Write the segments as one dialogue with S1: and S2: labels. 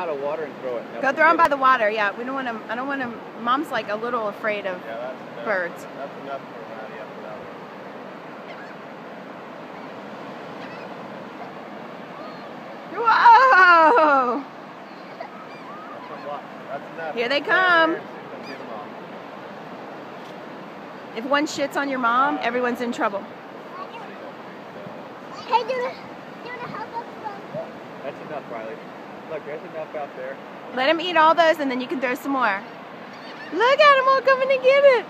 S1: out of water and throw it.
S2: Go throw them by the water. Yeah, we don't want them. I don't want them. Mom's like a little afraid of birds.
S1: That's enough for Maddie after that
S2: Whoa!
S1: That's enough.
S2: Here they come. If one shits on your mom, everyone's in trouble.
S3: Hey, do you want to help us?
S1: That's enough, Riley. Look, there's enough out there.
S2: Let him eat all those and then you can throw some more. Look at them all coming to get it.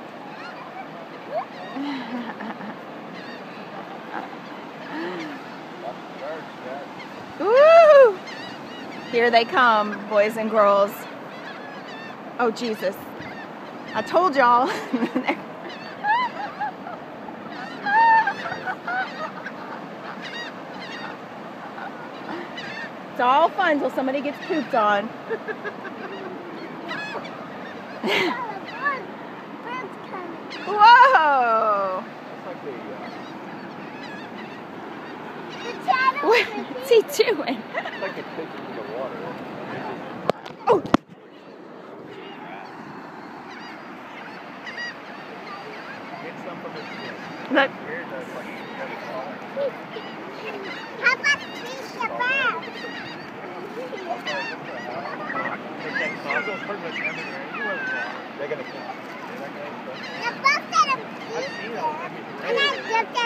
S2: Woo! Here they come, boys and girls. Oh, Jesus. I told y'all. It's all fun until somebody gets pooped on. Whoa! What's he doing?
S1: It's like a fish in the water.
S2: Oh!
S1: Get some from his skin.
S2: Look.
S3: How about fish the back?
S1: They're gonna count.
S3: The buck that I'm eating, and I dipped